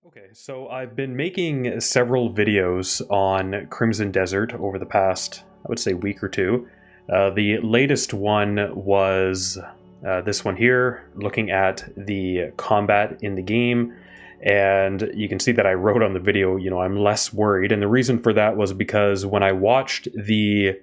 Okay, so I've been making several videos on Crimson Desert over the past, I would say, week or two. The latest one was this one here, looking at the combat in the game. And you can see that I wrote on the video, I'm less worried. And the reason for that was because when I watched the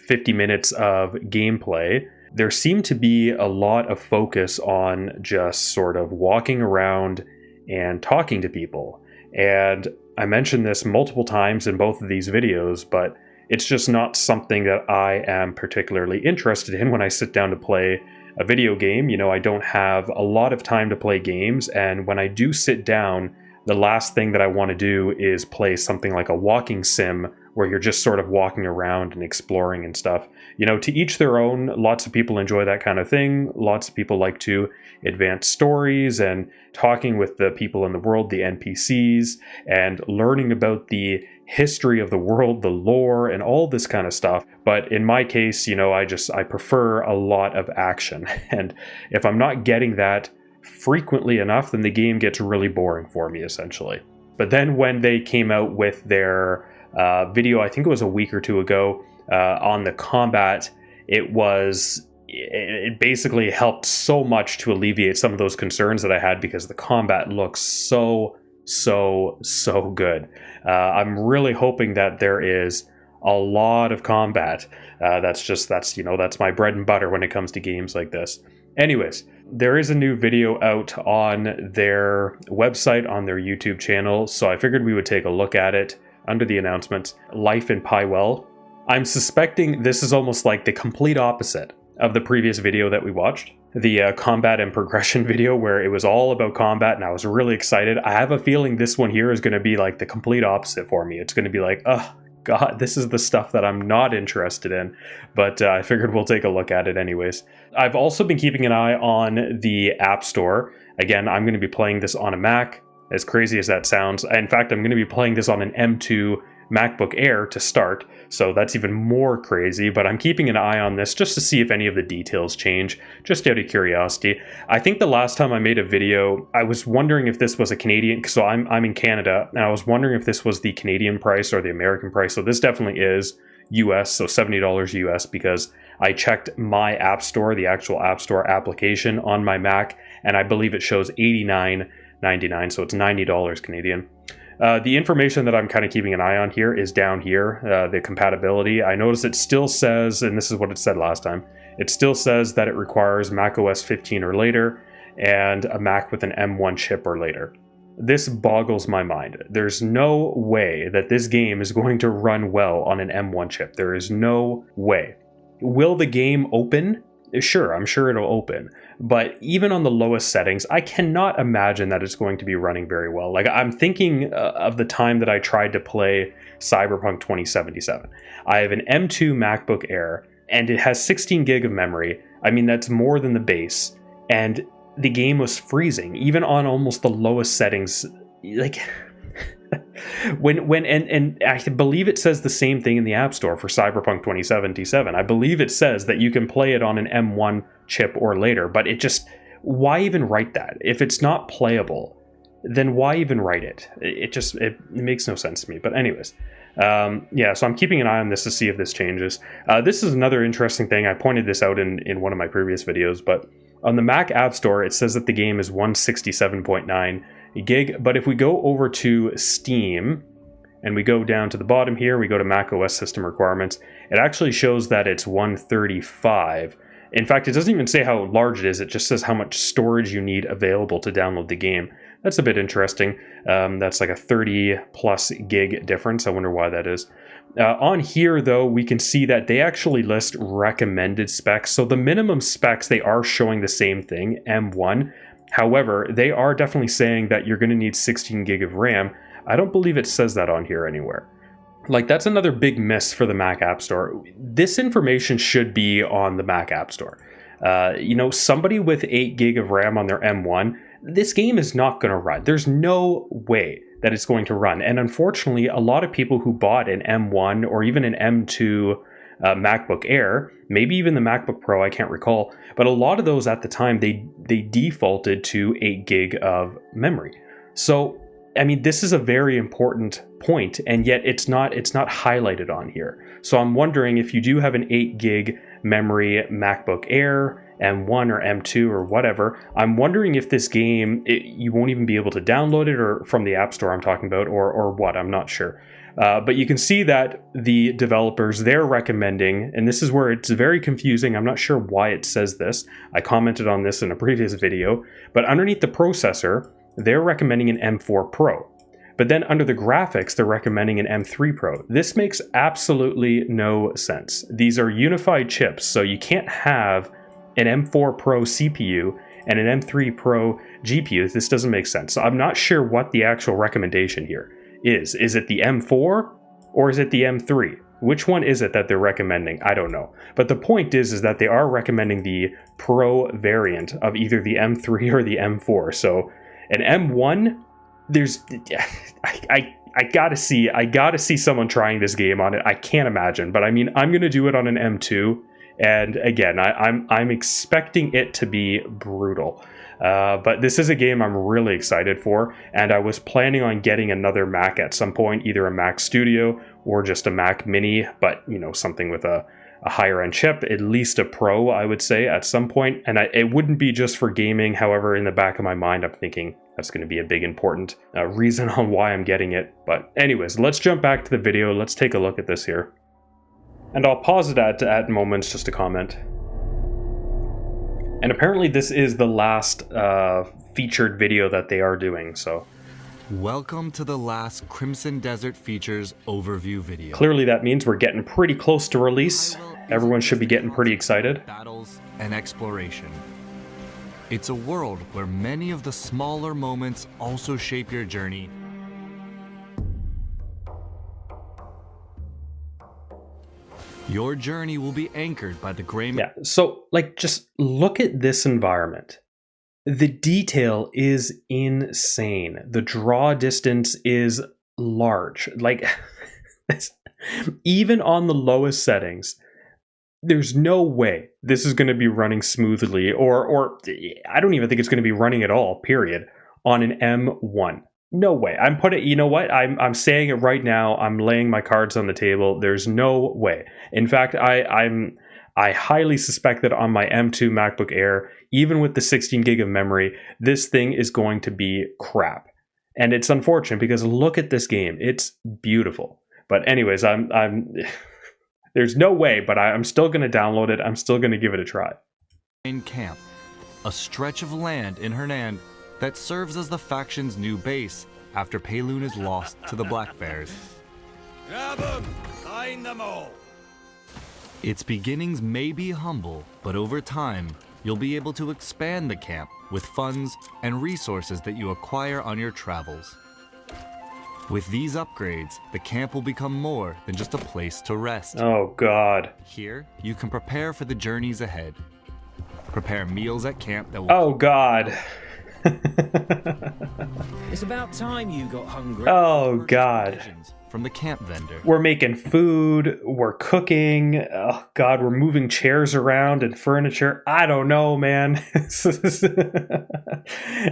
50 minutes of gameplay, there seemed to be a lot of focus on just sort of walking around and talking to people. And I mentioned this multiple times in both of these videos, but it's just not something that I am particularly interested in when I sit down to play a video game. I don't have a lot of time to play games, and when I do sit down, the last thing that I want to do is play something like a walking sim where you're just sort of walking around and exploring and stuff. To each their own. Lots of people enjoy that kind of thing. Lots of people like to advance stories and talking with the people in the world, the NPCs, and learning about the history of the world, the lore, and all this kind of stuff. But in my case, I prefer a lot of action. And if I'm not getting that frequently enough, then the game gets really boring for me, essentially. But then when they came out with their video, I think it was a week or two ago, on the combat, it basically helped so much to alleviate some of those concerns that I had, because the combat looks so good. I'm really hoping that there is a lot of combat. That's my bread and butter when it comes to games like this. Anyways, there is a new video out on their website, on their YouTube channel, so I figured we would take a look at it under the announcements. Life in Pywel. I'm suspecting this is almost like the complete opposite of the previous video that we watched, the combat and progression video, where it was all about combat and I was really excited. I have a feeling this one here is going to be like the complete opposite for me. It's going to be like, oh god, this is the stuff that I'm not interested in, but I figured we'll take a look at it anyways. I've also been keeping an eye on the App Store. Again, I'm going to be playing this on a Mac, as crazy as that sounds. In fact, I'm going to be playing this on an M2 MacBook Air to start, so that's even more crazy, but I'm keeping an eye on this just to see if any of the details change, just out of curiosity. I think the last time I made a video, I was wondering if this was a Canadian, so I'm in Canada, and I was wondering if this was the Canadian price or the American price, so this definitely is US, so $70 US, because I checked my App Store, the actual App Store application on my Mac, and I believe it shows $89.99, so it's $90 Canadian. The information that I'm kind of keeping an eye on here is down here, the compatibility. I notice it still says, and this is what it said last time, it still says that it requires macOS 15 or later and a Mac with an M1 chip or later. This boggles my mind. There's no way that this game is going to run well on an M1 chip. There is no way. Will the game open? Sure, I'm sure it'll open, but even on the lowest settings, I cannot imagine that it's going to be running very well. Like, I'm thinking of the time that I tried to play Cyberpunk 2077. I have an M2 MacBook Air, and it has 16 gig of memory. I mean, that's more than the base, and the game was freezing, even on almost the lowest settings. Like, and I believe it says the same thing in the App Store for Cyberpunk 2077. I believe it says that you can play it on an M1 chip or later, but why even write that? If it's not playable, then why even write it? It makes no sense to me. But anyways, so I'm keeping an eye on this to see if this changes. This is another interesting thing. I pointed this out in one of my previous videos, but on the Mac App Store, it says that the game is 167.9 gig, but if we go over to Steam and we go down to the bottom here, we go to Mac OS system requirements, it actually shows that it's 135. In fact, it doesn't even say how large it is, it just says how much storage you need available to download the game. That's a bit interesting. That's like a 30 plus gig difference. I wonder why that is. On here, though, we can see that they actually list recommended specs. So the minimum specs, they are showing the same thing, M1. However, they are definitely saying that you're going to need 16 gig of RAM. I don't believe it says that on here anywhere. Like, that's another big miss for the Mac App Store. This information should be on the Mac App Store. Somebody with 8 gig of RAM on their M1, this game is not going to run. There's no way that it's going to run. And unfortunately, a lot of people who bought an M1 or even an M2 MacBook Air, maybe even the MacBook Pro, I can't recall, but a lot of those at the time, they defaulted to 8 gig of memory. So I mean, this is a very important point, and yet it's not highlighted on here. So I'm wondering if you do have an 8 gig memory MacBook Air, M1 or M2 or whatever, I'm wondering if this game, you won't even be able to download it, or from the App Store I'm talking about, or what, I'm not sure. But you can see that the developers, they're recommending, and this is where it's very confusing, I'm not sure why it says this, I commented on this in a previous video, but underneath the processor, they're recommending an M4 Pro. But then under the graphics, they're recommending an M3 Pro. This makes absolutely no sense. These are unified chips, so you can't have an M4 Pro CPU and an M3 Pro GPU. This doesn't make sense. So I'm not sure what the actual recommendation here is. Is it the M4 or is it the M3? Which one is it that they're recommending? I don't know. But the point is that they are recommending the Pro variant of either the M3 or the M4. So an M1, there's, I gotta see someone trying this game on it. I can't imagine, but I mean, I'm gonna do it on an M2, and again, I'm expecting it to be brutal. But this is a game I'm really excited for, and I was planning on getting another Mac at some point, either a Mac Studio or just a Mac Mini, but you know, something with a higher end chip, at least a Pro, I would say, at some point. And it wouldn't be just for gaming. However, in the back of my mind, I'm thinking that's going to be a big important reason on why I'm getting it. But anyways, let's jump back to the video. Let's take a look at this here. And I'll pause it at moments just to comment. And apparently this is the last featured video that they are doing, so. Welcome to the last Crimson Desert Features overview video. Clearly that means we're getting pretty close to release. Everyone should be getting pretty excited. Battles and exploration. It's a world where many of the smaller moments also shape your journey. Your journey will be anchored by the gray... Yeah, so like just look at this environment. The detail is insane. The draw distance is large. Like, even on the lowest settings, there's no way this is going to be running smoothly, or I don't even think it's going to be running at all, period, on an M1. No way. I'm putting, you know what? I'm saying it right now. I'm laying my cards on the table. There's no way. In fact, I highly suspect that on my M2 MacBook Air, even with the 16 gig of memory, this thing is going to be crap. And it's unfortunate because look at this game. It's beautiful. But anyways, I'm there's no way, but I'm still going to download it. I'm still going to give it a try. In camp, a stretch of land in Hernan that serves as the faction's new base after Pywel is lost to the Black Bears. Grab 'em! Find them all! Its beginnings may be humble, but over time, you'll be able to expand the camp with funds and resources that you acquire on your travels. With these upgrades, the camp will become more than just a place to rest. Oh, God. Here, you can prepare for the journeys ahead. Prepare meals at camp that will... Oh, God. It's about time you got hungry. Oh, God. From the camp vendor. We're making food, we're cooking, oh God, we're moving chairs around and furniture. I don't know, man.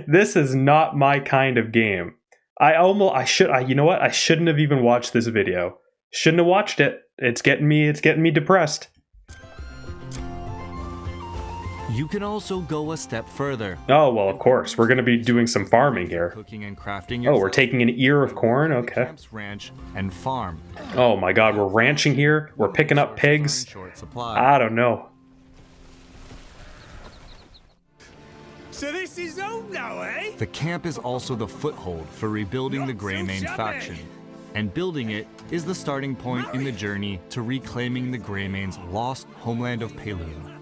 This is not my kind of game. You know what? I shouldn't have even watched this video. Shouldn't have watched it. It's getting me depressed. You can also go a step further. Oh, well, of course. We're going to be doing some farming here. Cooking and crafting. Oh, we're taking an ear of corn? Okay. Camp's ranch and farm. Oh my God, we're ranching here. We're picking up pigs. I don't know. So this is all now, eh? The camp is also the foothold for rebuilding the Greymane faction. And building it is the starting point in the journey to reclaiming the Greymane's lost homeland of Pywel.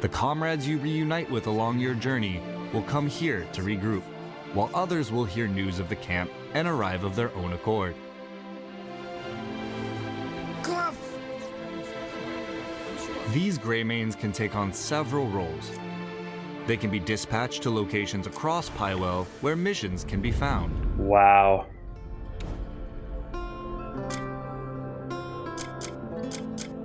The comrades you reunite with along your journey will come here to regroup, while others will hear news of the camp and arrive of their own accord. These Greymanes can take on several roles. They can be dispatched to locations across Pywel where missions can be found. Wow.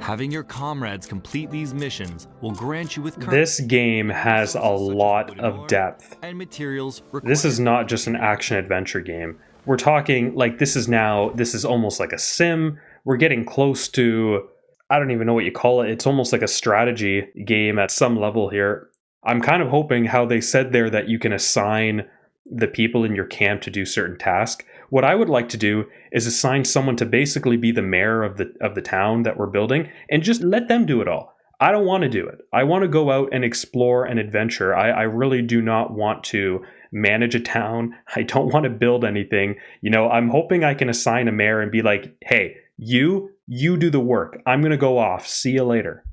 Having your comrades complete these missions will grant you with this game has a lot of depth. And materials. This is not just an action-adventure game. we're talking like this is almost like a sim. We're getting close to, I don't even know what you call it. It's almost like a strategy game at some level here. I'm kind of hoping how they said there that you can assign the people in your camp to do certain tasks. What I would like to do is assign someone to basically be the mayor of the town that we're building and just let them do it all. I don't want to do it. I want to go out and explore and adventure. I really do not want to manage a town. I don't want to build anything. You know, I'm hoping I can assign a mayor and be like, hey, you do the work. I'm going to go off. See you later.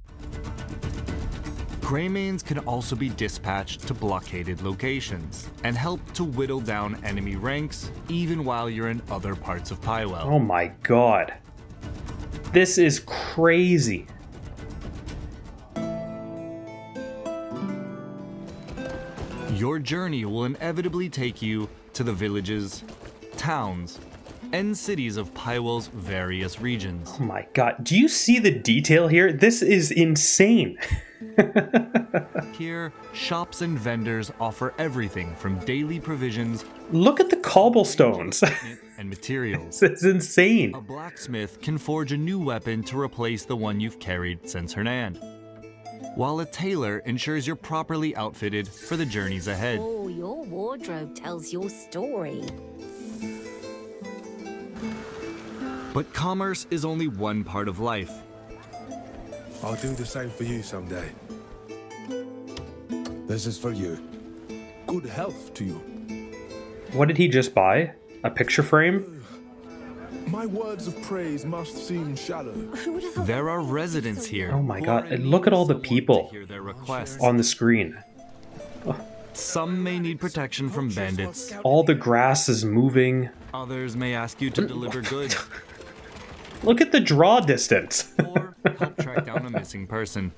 Greymanes can also be dispatched to blockaded locations and help to whittle down enemy ranks even while you're in other parts of Pywel. Oh my god. This is crazy. Your journey will inevitably take you to the villages, towns, and cities of Pywel's various regions. Oh my god. Do you see the detail here? This is insane. Here, shops and vendors offer everything from daily provisions. Look at the cobblestones. And materials. This is insane. A blacksmith can forge a new weapon to replace the one you've carried since Hernand, while a tailor ensures you're properly outfitted for the journeys ahead. Oh, your wardrobe tells your story. But commerce is only one part of life. I'll do the same for you someday. This is for you. Good health to you. What did he just buy? A picture frame? My words of praise must seem shallow. There are residents here. Oh my who god. are And look at all the eager to people hear their requests. on the screen. Some may need protection from bandits. All the grass is moving. Others may ask you to deliver goods Look at the draw distance. or help track down a missing person.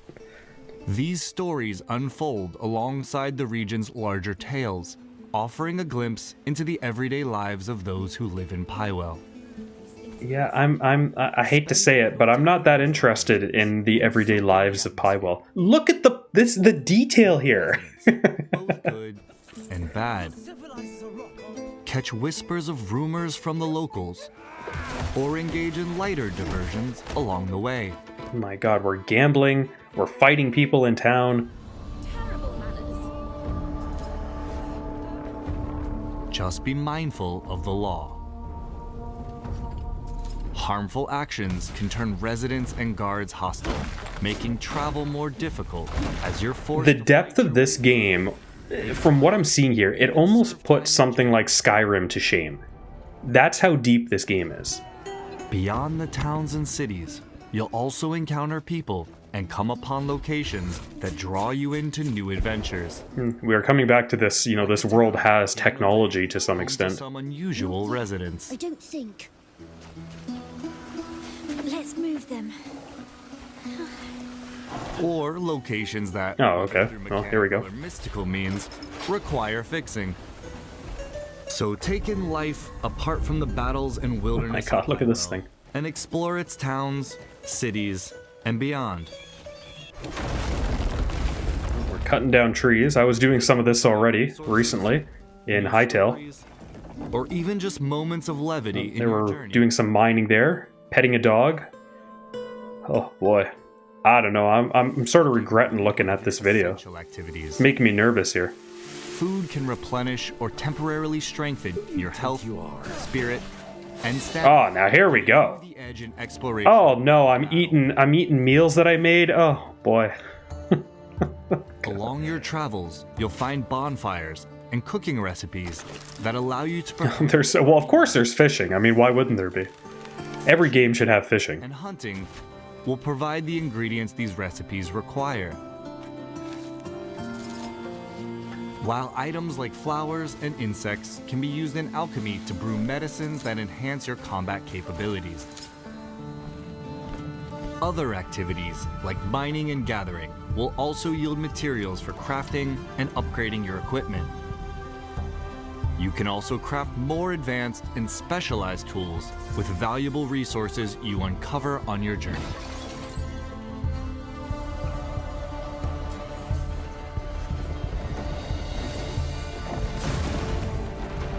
These stories unfold alongside the region's larger tales, offering a glimpse into the everyday lives of those who live in Pywel. Yeah, I hate to say it, but I'm not that interested in the everyday lives of Pywel. Look at the detail here. Both good and bad. Catch whispers of rumors from the locals, or engage in lighter diversions along the way. Oh my god, we're gambling, we're fighting people in town. Terrible manners. Just be mindful of the law. Harmful actions can turn residents and guards hostile, making travel more difficult as you're forced. The depth of this game, from what I'm seeing here, it almost puts something like Skyrim to shame. That's how deep this game is. Beyond the towns and cities, you'll also encounter people and come upon locations that draw you into new adventures. We are coming back to this, you know, this world has technology to some To extent. some unusual residents. I don't think. Let's move them. Or locations that, Oh, okay. through Well, here we go. mechanical or mystical means, require fixing. So take in life apart from the battles and wilderness. Oh my god, of look at this Pywel thing. And explore its towns, cities, and beyond. We're cutting down trees. I was doing some of this already recently in Hightail. Or even just moments of levity in They your were journey. doing some mining there, petting a dog. Oh boy. I don't know. I'm sort of regretting looking at this video. Essential activities. It's making me nervous here. Food can replenish or temporarily strengthen your health, spirit, and stamina. Oh, now here we go. The edge in exploration. Oh no, I'm eating meals that I made. Oh boy. Along your travels, you'll find bonfires and cooking recipes that allow you to prepare. Well, of course there's fishing. I mean, why wouldn't there be? Every game should have fishing. And hunting will provide the ingredients these recipes require. While items like flowers and insects can be used in alchemy to brew medicines that enhance your combat capabilities. Other activities, like mining and gathering, will also yield materials for crafting and upgrading your equipment. You can also craft more advanced and specialized tools with valuable resources you uncover on your journey.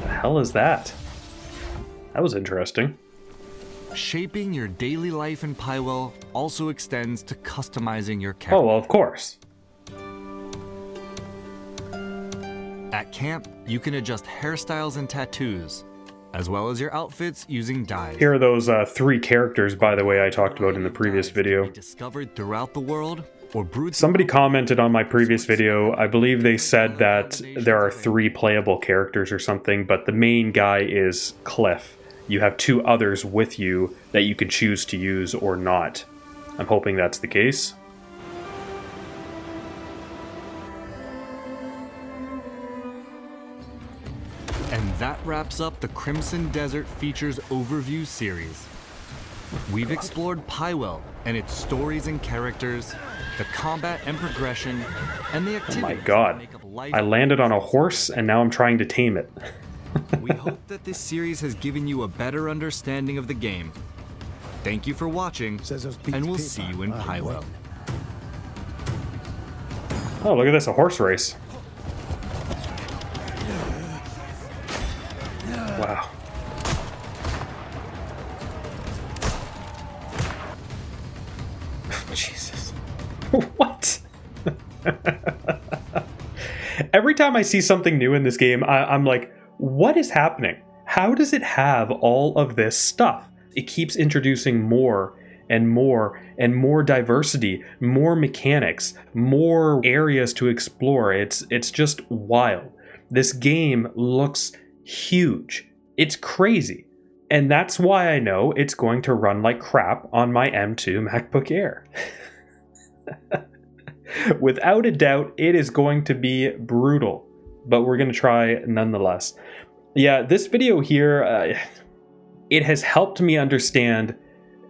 The hell is that? That was interesting. Shaping your daily life in Pywel also extends to customizing your character. Oh, well, of course. At camp, you can adjust hairstyles and tattoos, as well as your outfits using dyes. Here are those 3 characters, by the way, I talked about in the previous video. Discovered throughout the world, or brewed. Somebody commented on my previous video, I believe they said that there are 3 playable characters or something, but the main guy is Cliff. You have 2 others with you that you can choose to use or not. I'm hoping that's the case. And that wraps up the Crimson Desert Features Overview series. We've explored Pywel and its stories and characters, the combat and progression, and the activities. Oh my that god. make up life. I landed on a horse and now I'm trying to tame it. We hope that this series has given you a better understanding of the game. Thank you for watching, and we'll see you in Pywel. Oh, look at this, a horse race. Wow. Jesus. What? Every time I see something new in this game, I'm like, what is happening? How does it have all of this stuff? It keeps introducing more and more and more diversity, more mechanics, more areas to explore. It's just wild. This game looks huge. It's crazy. And that's why I know it's going to run like crap on my M2 MacBook Air. Without a doubt, it is going to be brutal, but we're going to try nonetheless. Yeah, this video here, it has helped me understand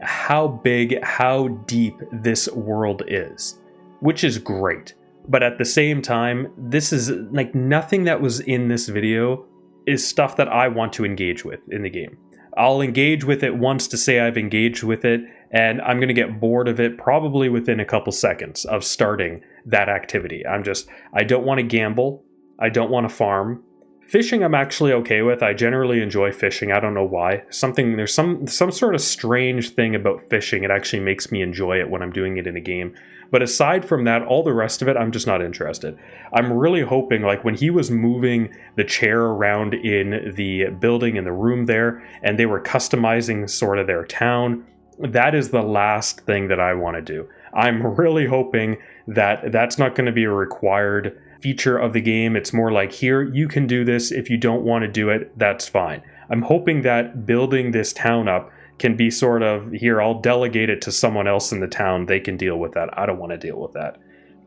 how big, how deep this world is, which is great. But at the same time, this is like nothing that was in this video is stuff that I want to engage with in the game. I'll engage with it once to say I've engaged with it, and I'm going to get bored of it probably within a couple seconds of starting that activity. I don't want to gamble. I don't want to farm. Fishing I'm actually okay with. I generally enjoy fishing. I don't know why. There's some sort of strange thing about fishing. It actually makes me enjoy it when I'm doing it in a game. But aside from that, all the rest of it, I'm just not interested. I'm really hoping, like when he was moving the chair around in the building, in the room there, and they were customizing sort of their town, that is the last thing that I want to do. I'm really hoping that that's not going to be a required feature of the game. It's more like, here, you can do this. If you don't want to do it, that's fine. I'm hoping that building this town up can be sort of, here, I'll delegate it to someone else in the town. They can deal with that. I don't want to deal with that.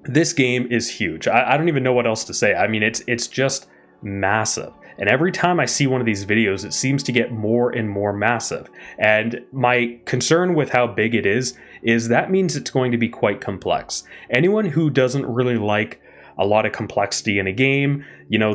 This game is huge. I don't even know what else to say. I mean, it's just massive. And every time I see one of these videos, it seems to get more and more massive. And my concern with how big it is that means it's going to be quite complex. Anyone who doesn't really like a lot of complexity in a game,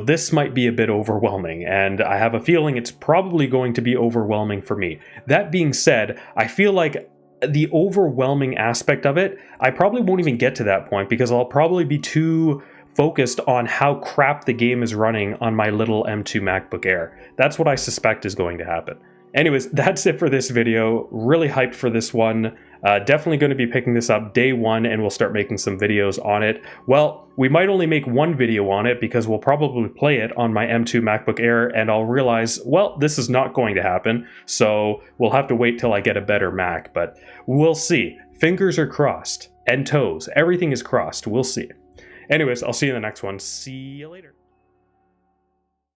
this might be a bit overwhelming, and I have a feeling it's probably going to be overwhelming for me. That being said, I feel like the overwhelming aspect of it, I probably won't even get to that point because I'll probably be too focused on how crap the game is running on my little M2 MacBook Air. That's what I suspect is going to happen. Anyways, that's it for this video. Really hyped for this one. Definitely going to be picking this up day one, and we'll start making some videos on it. Well, we might only make one video on it because we'll probably play it on my M2 MacBook Air, and I'll realize, well, this is not going to happen, so we'll have to wait till I get a better Mac, but we'll see. Fingers are crossed, and toes. Everything is crossed. We'll see. Anyways, I'll see you in the next one. See you later.